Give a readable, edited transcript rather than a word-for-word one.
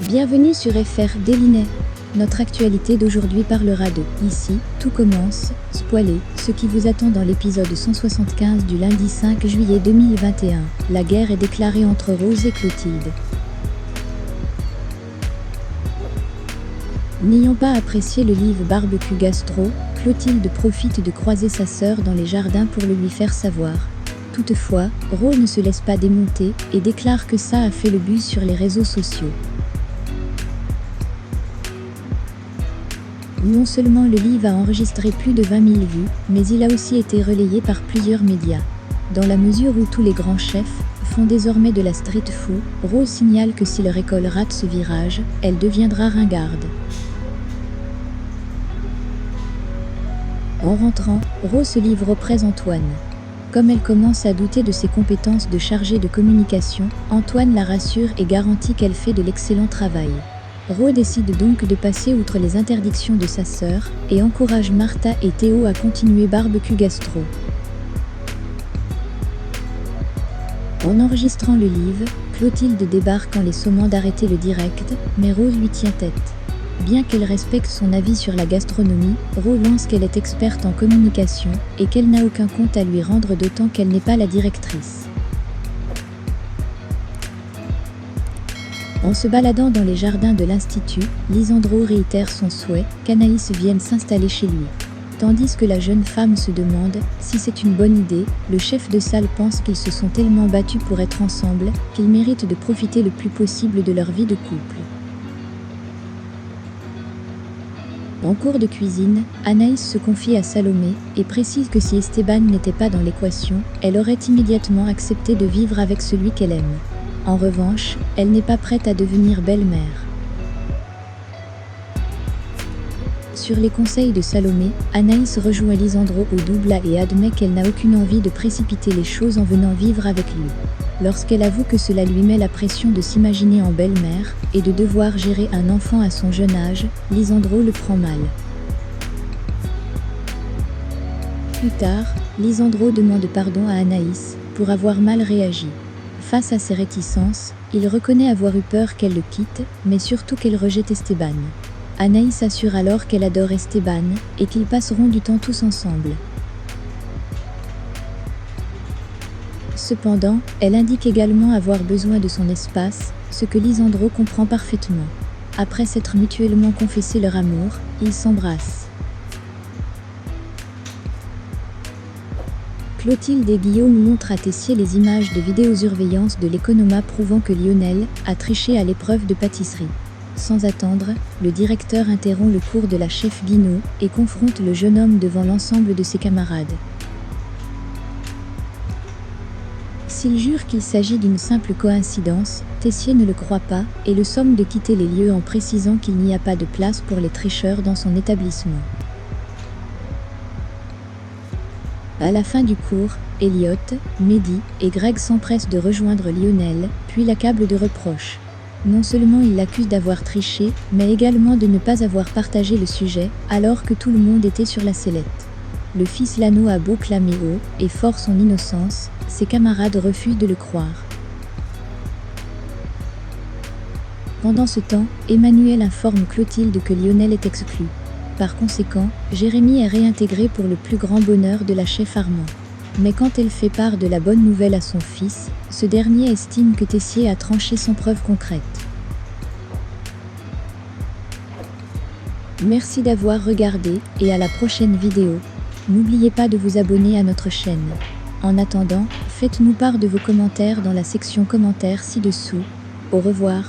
Bienvenue sur FR Dailynet. Notre actualité d'aujourd'hui parlera de « Ici, tout commence », spoiler, ce qui vous attend dans l'épisode 175 du lundi 5 juillet 2021. La guerre est déclarée entre Rose et Clotilde. N'ayant pas apprécié le livre Barbecue Gastro, Clotilde profite de croiser sa sœur dans les jardins pour le lui faire savoir. Toutefois, Rose ne se laisse pas démonter et déclare que ça a fait le buzz sur les réseaux sociaux. Non seulement le livre a enregistré plus de 20 000 vues, mais il a aussi été relayé par plusieurs médias. Dans la mesure où tous les grands chefs font désormais de la street food, Rose signale que si leur école rate ce virage, elle deviendra ringarde. En rentrant, Rose se livre auprès d'Antoine. Comme elle commence à douter de ses compétences de chargée de communication, Antoine la rassure et garantit qu'elle fait de l'excellent travail. Rose décide donc de passer outre les interdictions de sa sœur et encourage Martha et Théo à continuer Barbecue Gastro. En enregistrant le livre, Clotilde débarque en les sommant d'arrêter le direct, mais Rose lui tient tête. Bien qu'elle respecte son avis sur la gastronomie, Rose lance qu'elle est experte en communication et qu'elle n'a aucun compte à lui rendre d'autant qu'elle n'est pas la directrice. En se baladant dans les jardins de l'Institut, Lisandro réitère son souhait qu'Anaïs vienne s'installer chez lui. Tandis que la jeune femme se demande si c'est une bonne idée, le chef de salle pense qu'ils se sont tellement battus pour être ensemble qu'ils méritent de profiter le plus possible de leur vie de couple. En cours de cuisine, Anaïs se confie à Salomé et précise que si Esteban n'était pas dans l'équation, elle aurait immédiatement accepté de vivre avec celui qu'elle aime. En revanche, elle n'est pas prête à devenir belle-mère. Sur les conseils de Salomé, Anaïs rejoint Lisandro au double et admet qu'elle n'a aucune envie de précipiter les choses en venant vivre avec lui. Lorsqu'elle avoue que cela lui met la pression de s'imaginer en belle-mère et de devoir gérer un enfant à son jeune âge, Lisandro le prend mal. Plus tard, Lisandro demande pardon à Anaïs pour avoir mal réagi. Face à ses réticences, il reconnaît avoir eu peur qu'elle le quitte, mais surtout qu'elle rejette Esteban. Anaïs assure alors qu'elle adore Esteban et qu'ils passeront du temps tous ensemble. Cependant, elle indique également avoir besoin de son espace, ce que Lisandro comprend parfaitement. Après s'être mutuellement confessé leur amour, ils s'embrassent. Clotilde et Guillaume montrent à Tessier les images de vidéosurveillance de l'économa prouvant que Lionel a triché à l'épreuve de pâtisserie. Sans attendre, le directeur interrompt le cours de la chef Guinaud et confronte le jeune homme devant l'ensemble de ses camarades. S'il jure qu'il s'agit d'une simple coïncidence, Tessier ne le croit pas et le somme de quitter les lieux en précisant qu'il n'y a pas de place pour les tricheurs dans son établissement. À la fin du cours, Elliot, Mehdi et Greg s'empressent de rejoindre Lionel, puis l'accablent de reproches. Non seulement ils l'accusent d'avoir triché, mais également de ne pas avoir partagé le sujet, alors que tout le monde était sur la sellette. Le fils Lano a beau clamer haut et fort son innocence, ses camarades refusent de le croire. Pendant ce temps, Emmanuel informe Clotilde que Lionel est exclu. Par conséquent, Jérémy est réintégré pour le plus grand bonheur de la chef Armand. Mais quand elle fait part de la bonne nouvelle à son fils, ce dernier estime que Tessier a tranché sans preuve concrète. Merci d'avoir regardé et à la prochaine vidéo. N'oubliez pas de vous abonner à notre chaîne. En attendant, faites-nous part de vos commentaires dans la section commentaires ci-dessous. Au revoir.